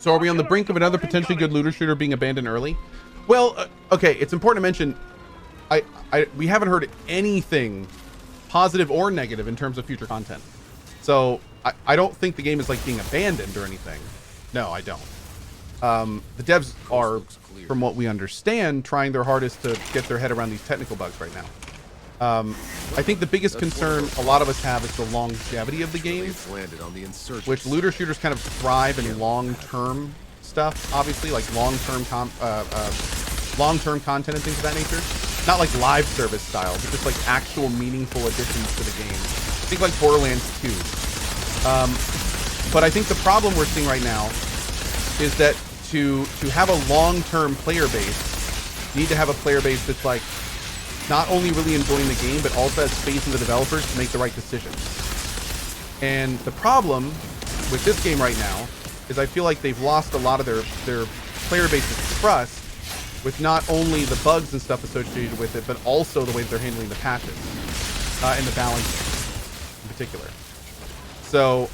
So are we on the brink of another potentially good looter shooter being abandoned early? Well, okay, it's important to mention, we haven't heard anything positive or negative in terms of future content. So I don't think the game is like being abandoned or anything. No, I don't. The devs are, from what we understand, trying their hardest to get their head around these technical bugs right now. I think the biggest concern a lot of us have is the longevity of the game, which looter shooters kind of thrive in long-term stuff, obviously, like long-term content and things of that nature. Not like live service style, but just like actual meaningful additions to the game. Think like Borderlands 2. But I think the problem we're seeing right now is that to have a long-term player base, you need to have a player base that's like not only really enjoying the game, but also has faith in the developers to make the right decisions. And the problem with this game right now is I feel like they've lost a lot of their player base's trust with not only the bugs and stuff associated with it, but also the way that they're handling the patches and the balance in particular. So,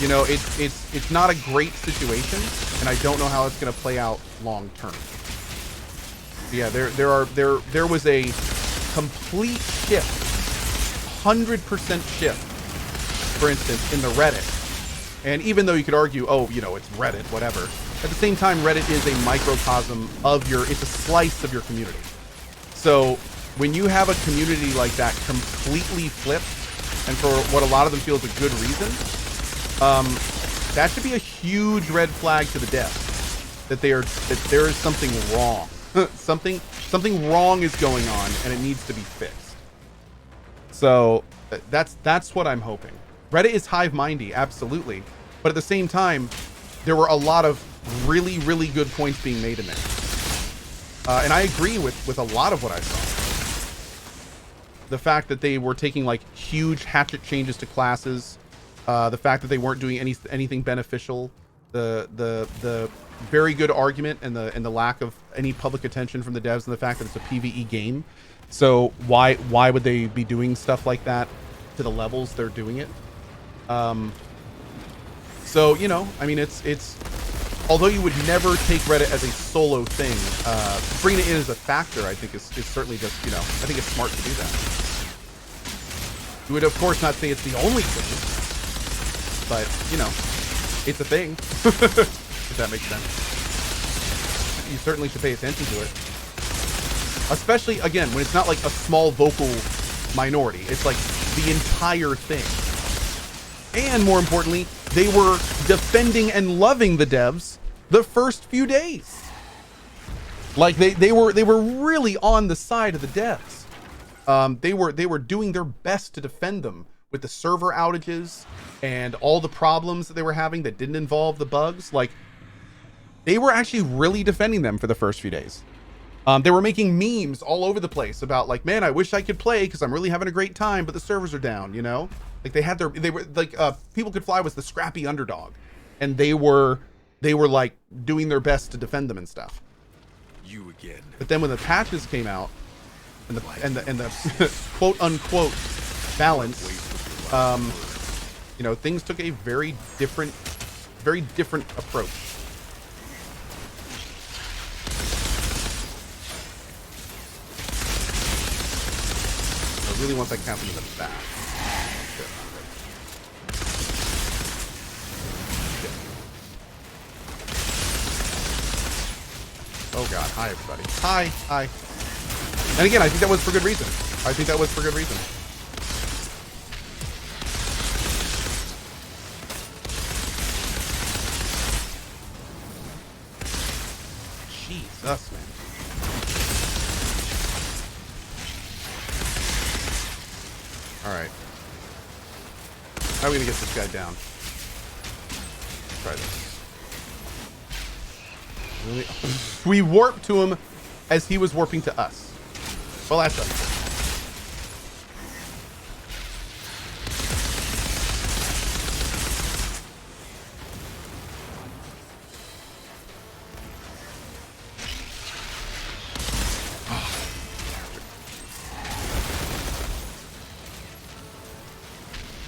you know, it's not a great situation, and I don't know how it's going to play out long term. Yeah, there was a complete shift, 100% shift, for instance, in the Reddit. And even though you could argue, oh, you know, it's Reddit, whatever. At the same time, Reddit is a microcosm of it's a slice of your community. So when you have a community like that completely flipped, and for what a lot of them feel is a good reason, that should be a huge red flag to the devs that there is something wrong. something wrong is going on, and it needs to be fixed. So that's what I'm hoping. Reddit is hive-mindy, absolutely, but at the same time, there were a lot of really, really good points being made in there, and I agree with a lot of what I saw. The fact that they were taking like huge hatchet changes to classes, the fact that they weren't doing anything beneficial, the very good argument and the lack of any public attention from the devs, and the fact that it's a PvE game. So why would they be doing stuff like that to the levels they're doing it? So, you know, I mean, it's although you would never take Reddit as a solo thing, bringing it in as a factor, I think is certainly just, you know, I think it's smart to do that. You would of course not say it's the only thing, but you know, it's a thing. If that makes sense. You certainly should pay attention to it. Especially, again, when it's not like a small vocal minority. It's like the entire thing. And more importantly, they were defending and loving the devs the first few days. Like they were really on the side of the devs. They were doing their best to defend them with the server outages and all the problems that they were having that didn't involve the bugs. Like, they were actually really defending them for the first few days. They were making memes all over the place about like, man, I wish I could play because I'm really having a great time, but the servers are down, you know? Like they were like, People Could Fly was the scrappy underdog, and they were like doing their best to defend them and stuff. You again. But then when the patches came out and the quote unquote balance, you know, things took a very different approach. I really want that captain in the back. Oh god, hi everybody. Hi. And again, I think that was for good reason. Jesus, man. Alright. How are we gonna get this guy down? Let's try this. We warped to him as he was warping to us. Well, that's us.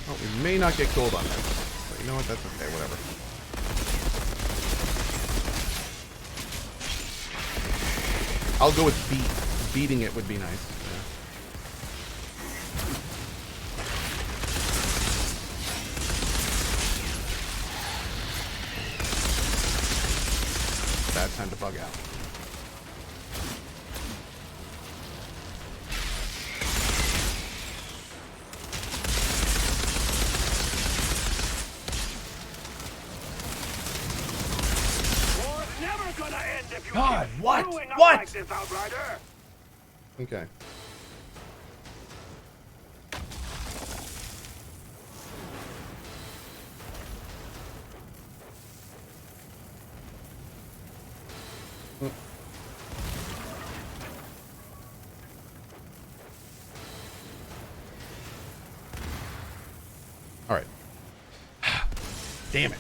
Well, we may not get gold on this, but you know what? That's okay. Whatever. I'll go with beat. Beating it would be nice. Yeah. Bad time to bug out. God, what? What? Like this, Okay. All right. Damn it.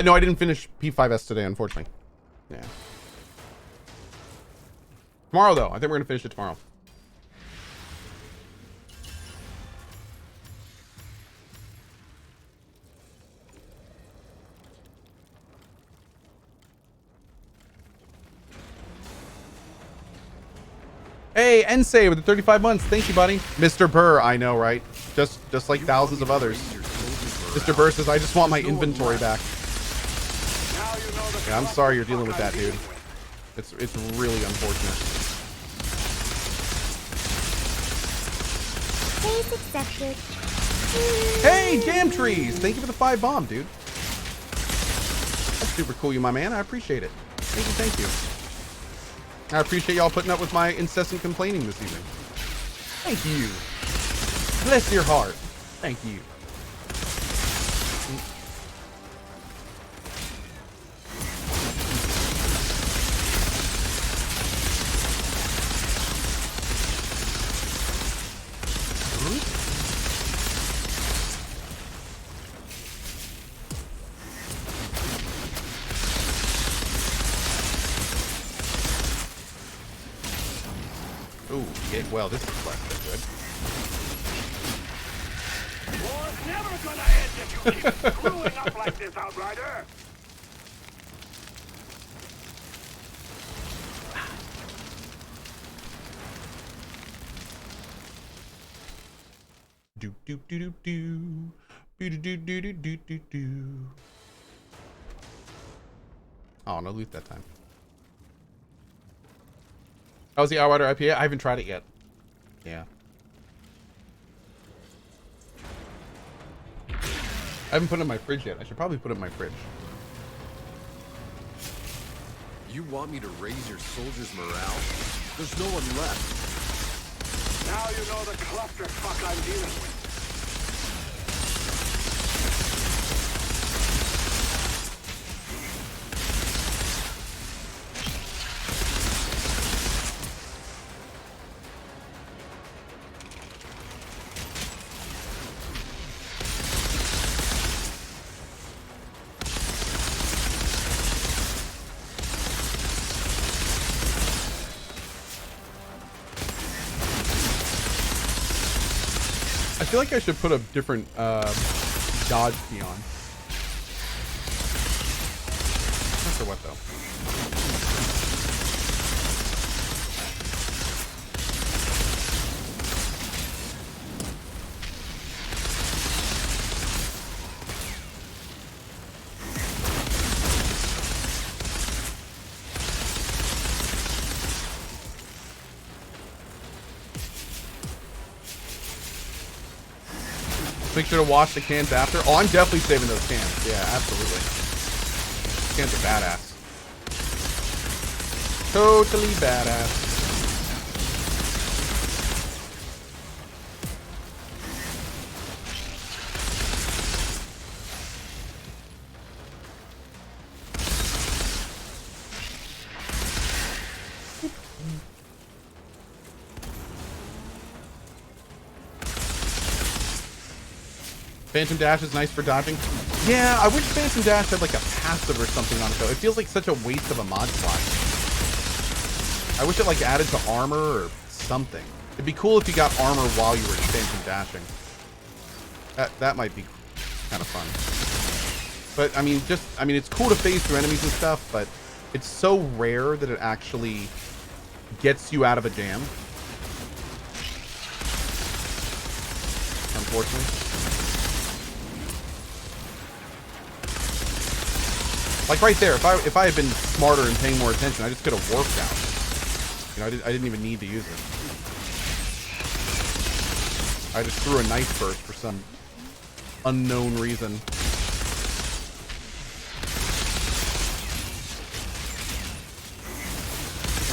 No, I didn't finish P5S today, unfortunately. Yeah. Tomorrow, though. I think we're going to finish it tomorrow. Hey, Ensei with the 35 months. Thank you, buddy. Mr. Burr, I know, right? Just like thousands of others. Mr. Burr says, I just want my inventory back. Yeah, I'm sorry you're dealing with that, dude. It's really unfortunate. Case accepted. Hey, Jam Trees! Thank you for the 5 bomb, dude. That's super cool, you my man. I appreciate it. Thank you, thank you. I appreciate y'all putting up with my incessant complaining this evening. Thank you. Bless your heart. Thank you. Ooh, yeah, well, this is less than good. War's never gonna end if you keep screwing up like this, Outrider. Do do do do do do do do do do do do. Oh, no loot that time. How's the Outrider IPA? I haven't tried it yet. Yeah. I haven't put it in my fridge yet. I should probably put it in my fridge. You want me to raise your soldiers' morale? There's no one left. Now you know the clusterfuck I'm dealing with. I feel like I should put a different dodge key on. Not sure what though. Make sure to wash the cans after. Oh, I'm definitely saving those cans. Yeah, absolutely. Cans are badass. Totally badass. Phantom Dash is nice for dodging. Yeah, I wish Phantom Dash had like a passive or something on it though. It feels like such a waste of a mod slot. I wish it like added to armor or something. It'd be cool if you got armor while you were Phantom Dashing. That might be kind of fun. But I mean, it's cool to phase through enemies and stuff, but it's so rare that it actually gets you out of a jam. Unfortunately. Like right there, if I had been smarter and paying more attention, I just could have warped out. You know, I didn't even need to use it. I just threw a knife burst for some unknown reason.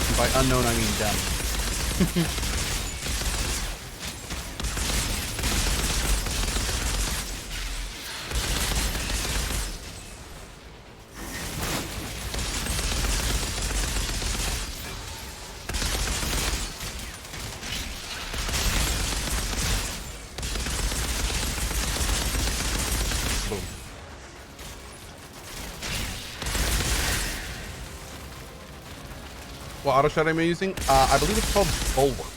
And by unknown, I mean dumb. What auto shot am I using? I believe it's called Bulwark.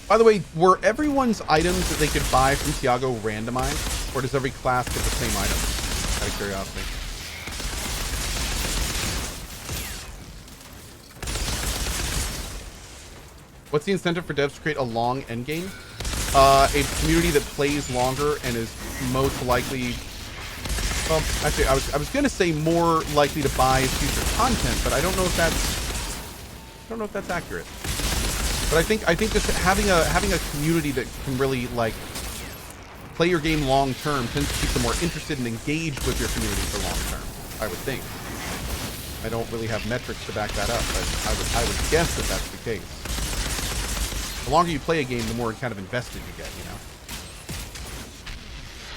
By the way, were everyone's items that they could buy from Tiago randomized? Or does every class get the same item? Out of curiosity. What's the incentive for devs to create a long endgame? A community that plays longer and is most likely... Well, actually, I was gonna say more likely to buy future content, but I don't know if that's accurate. But I think just having a community that can really like play your game long term tends to keep them more interested and engaged with your community for long term. I would think. I don't really have metrics to back that up, but I would guess that that's the case. The longer you play a game, the more kind of invested you get. You know.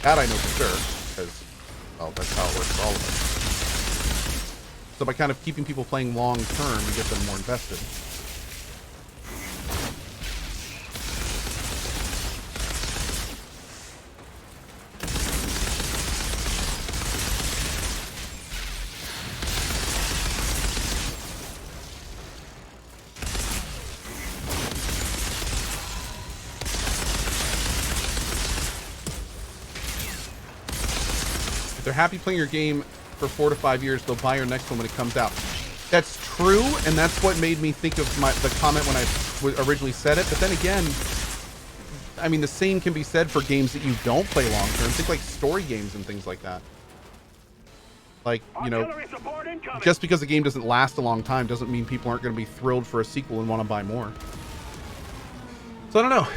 That I know for sure, because. Well, that's how it works for all of us. So by kind of keeping people playing long term, you get them more invested. If they're happy playing your game for 4 to 5 years, they'll buy your next one when it comes out. That's true, and that's what made me think of the comment when I originally said it. But then again, I mean, the same can be said for games that you don't play long term. Think like story games and things like that. Like, you know, just because a game doesn't last a long time doesn't mean people aren't going to be thrilled for a sequel and want to buy more. So I don't know.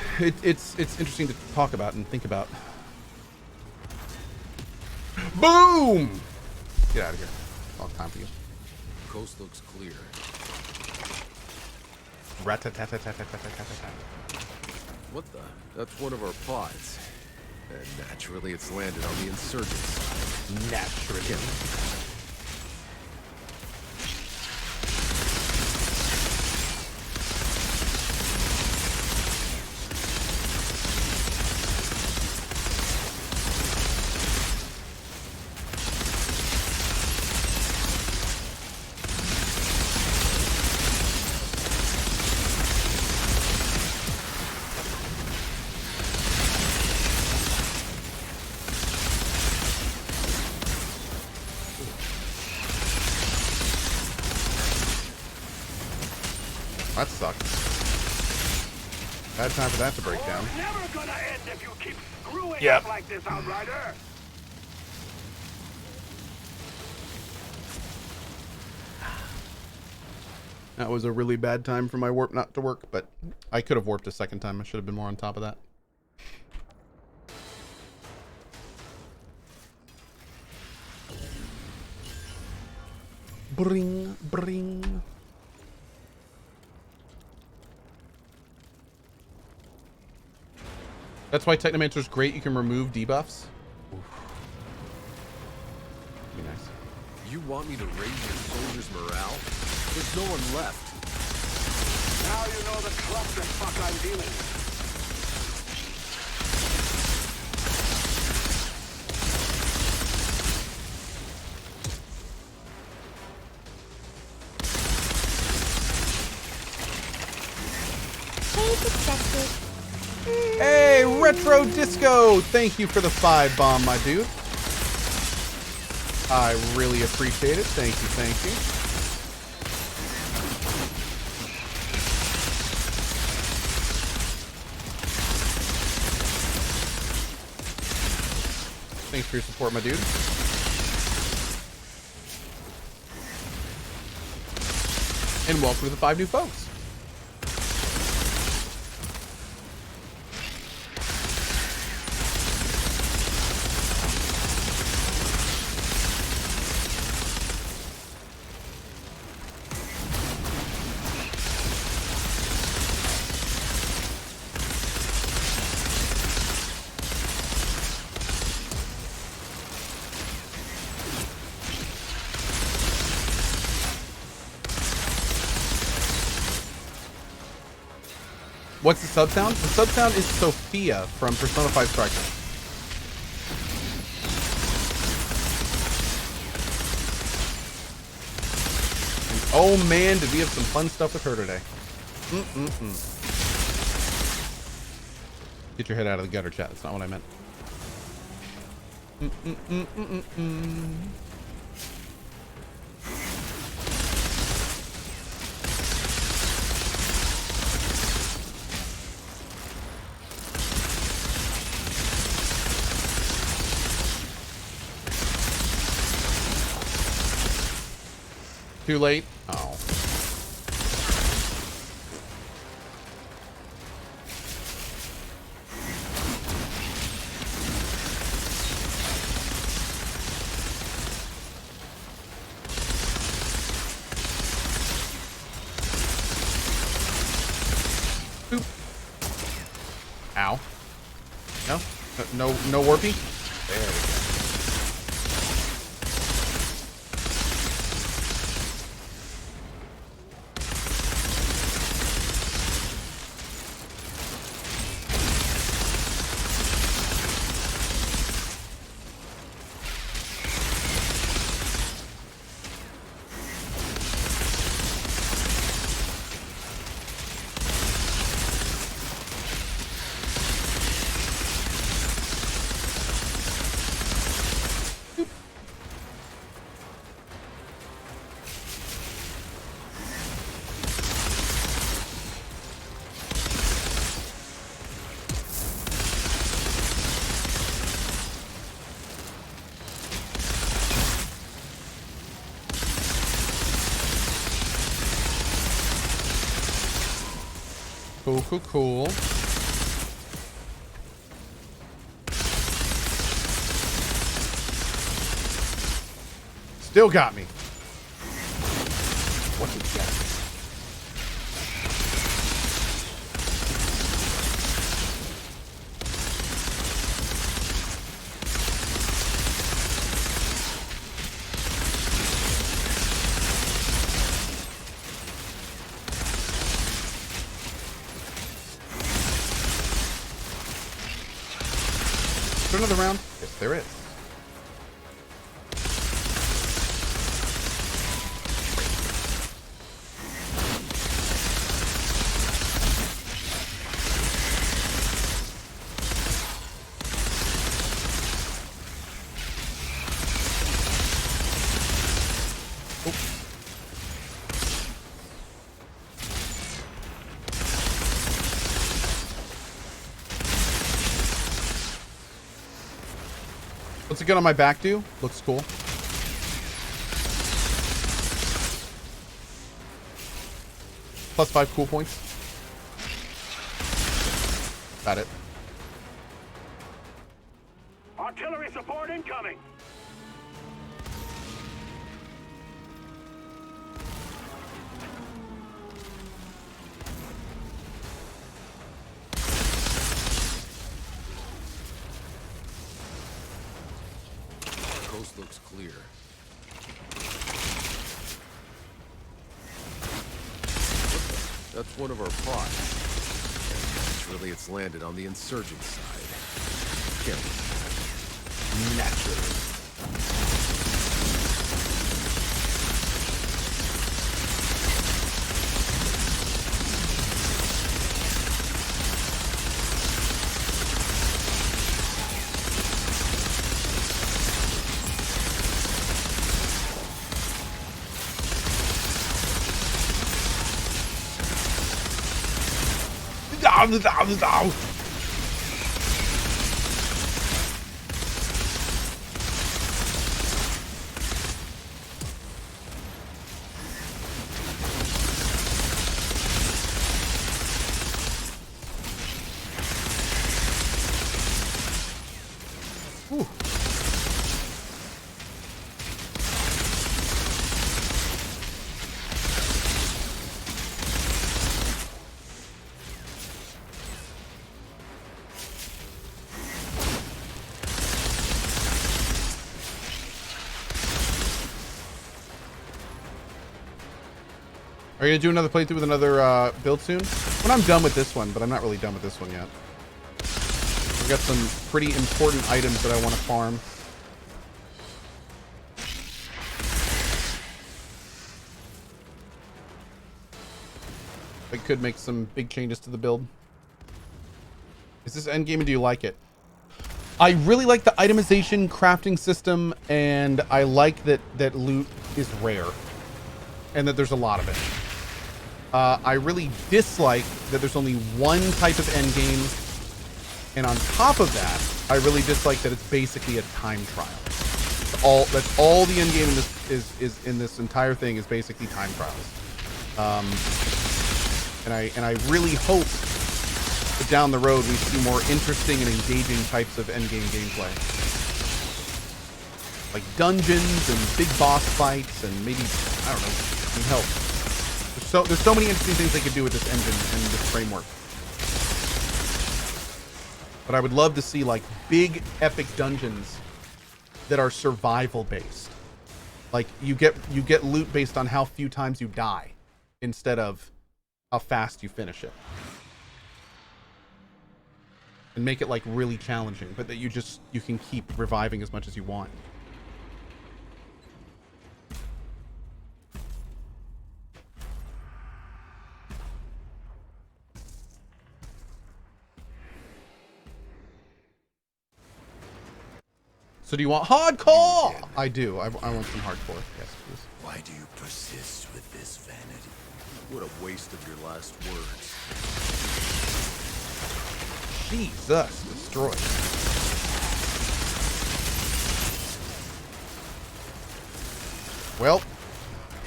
It's interesting to talk about and think about. Boom! Get out of here. Long time for you. Coast looks clear. Rat-tat-tat-tat-tat-tat-tat-tat. What the? That's one of our pods. And naturally, it's landed on the insurgent side. Naturally. That sucks. Bad time for that to break down. Never gonna end if you keep screwing Yep. up like this, Outrider. That was a really bad time for my warp not to work, but I could have warped a second time. I should have been more on top of that. Bring, bring. That's why Technomancer's great. You can remove debuffs. Oof. Be nice. You want me to raise your soldiers' morale? There's no one left. Now you know the clusterfuck I'm dealing with. Case accepted. Hey, Retro Disco! Thank you for the 5 bomb, my dude. I really appreciate it. Thank you, thank you. Thanks for your support, my dude. And welcome to the 5 new folks. What's the sub sound? The sub sound is Sophia from Persona 5 Strikers. And oh man, did we have some fun stuff with her today. Get your head out of the gutter, chat. That's not what I meant. Too late? Oh. Boop. Ow. No? No warpy? There we go. Cool. Still got me. What is that? Is there another round? Yes, there is. What's the gun on my back do? Looks cool. +5 cool points. Got it. Artillery support incoming. Coast looks clear. That's one of our pods. And naturally, it's landed on the insurgent side. Naturally. Whew. Are you gonna do another playthrough with another build soon? When I'm done with this one, but I'm not really done with this one yet. I've got some pretty important items that I want to farm. I could make some big changes to the build. Is this endgame and do you like it? I really like the itemization crafting system, and I like that loot is rare and that there's a lot of it. I really dislike that there's only one type of endgame, and on top of that, I really dislike that it's basically a time trial. That's all the endgame in this is in this entire thing is basically time trials. And I really hope that down the road we see more interesting and engaging types of endgame gameplay, like dungeons and big boss fights, and maybe I don't know, some help. There's so many interesting things they could do with this engine and this framework. But I would love to see like big epic dungeons that are survival based. Like you get loot based on how few times you die instead of how fast you finish it. And make it like really challenging, but that you can keep reviving as much as you want. So do you want hardcore? I do. I want some hardcore. Yes, please. Why do you persist with this vanity? What a waste of your last words. Jesus, destroyed. Well,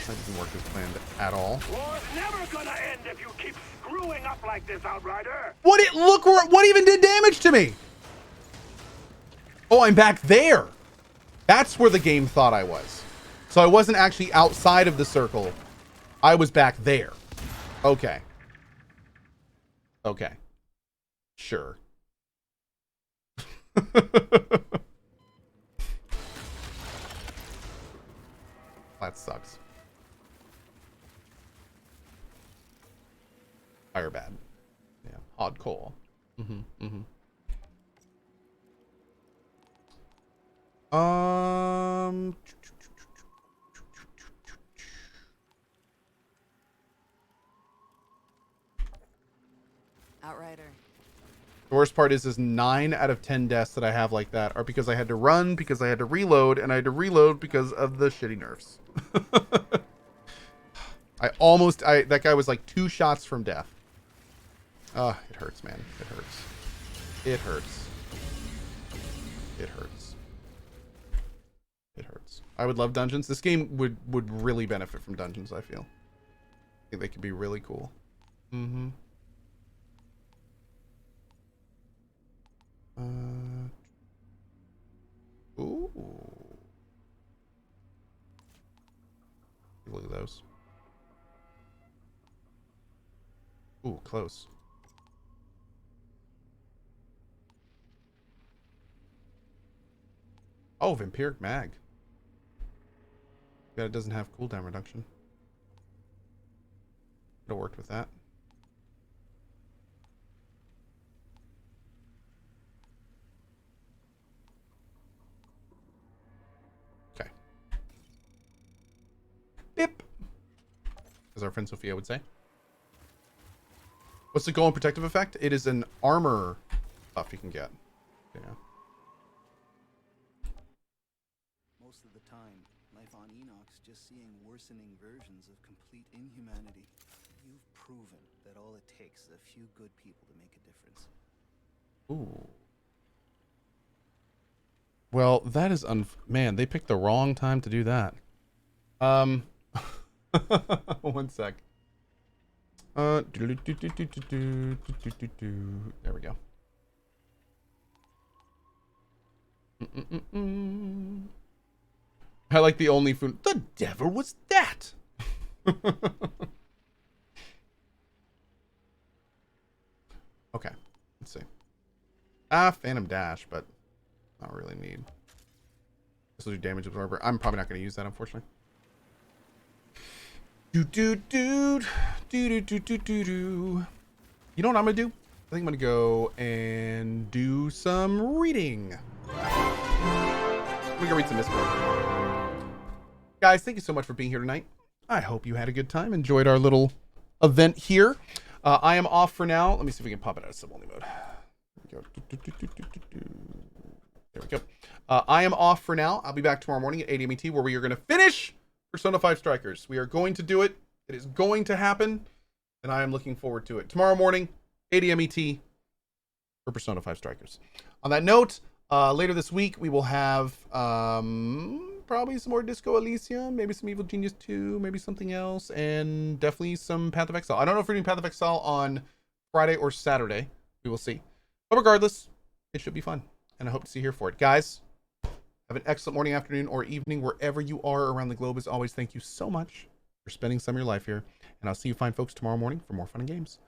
that didn't work as planned at all. War's never gonna end if you keep screwing up like this, Outrider. What even did damage to me? Oh, I'm back there. That's where the game thought I was. So I wasn't actually outside of the circle. I was back there. Okay. Okay. Sure. That sucks. Fire bad. Yeah. Hardcore. Outrider. The worst part is 9 out of 10 deaths that I have like that are because I had to run, because I had to reload, and I had to reload because of the shitty nerfs. That guy was like 2 shots from death. It hurts, man. It hurts. It hurts. It hurts. It hurts. I would love dungeons. This game would really benefit from dungeons, I feel. I think they could be really cool. Ooh. Look at those. Ooh, close. Oh, Vampiric Mag. Yeah, it doesn't have cooldown reduction. Could have worked with that. Okay. Bip. As our friend Sophia would say. What's the goal and protective effect? It is an armor buff you can get. Yeah. Most of the time, life on Enoch's just seeing worsening versions of complete inhumanity. You've proven that all it takes is a few good people to make a difference. Ooh. Well, that is man, they picked the wrong time to do that. 1 sec. There we go. I like the only food. The devil was that? Okay, let's see. Phantom Dash, but not really need. This will do damage absorber. I'm probably not going to use that, unfortunately. Do. You know what I'm going to do? I think I'm going to go and do some reading. I'm going to go read some Mistborn. Guys, thank you so much for being here tonight. I hope you had a good time. Enjoyed our little event here. I am off for now. Let me see if we can pop it out of sub-only mode. There we go. I am off for now. I'll be back tomorrow morning at 8 a.m. ET, where we are going to finish Persona 5 Strikers. We are going to do it. It is going to happen, and I am looking forward to it. Tomorrow morning, 8 a.m. ET for Persona 5 Strikers. On that note, later this week, we will have probably some more Disco Elysium, maybe some Evil Genius 2, maybe something else, and definitely some Path of Exile. I don't know if we're doing Path of Exile on Friday or Saturday. We will see. But regardless, it should be fun, and I hope to see you here for it. Guys, have an excellent morning, afternoon, or evening, wherever you are around the globe. As always, thank you so much for spending some of your life here, and I'll see you fine folks tomorrow morning for more fun and games.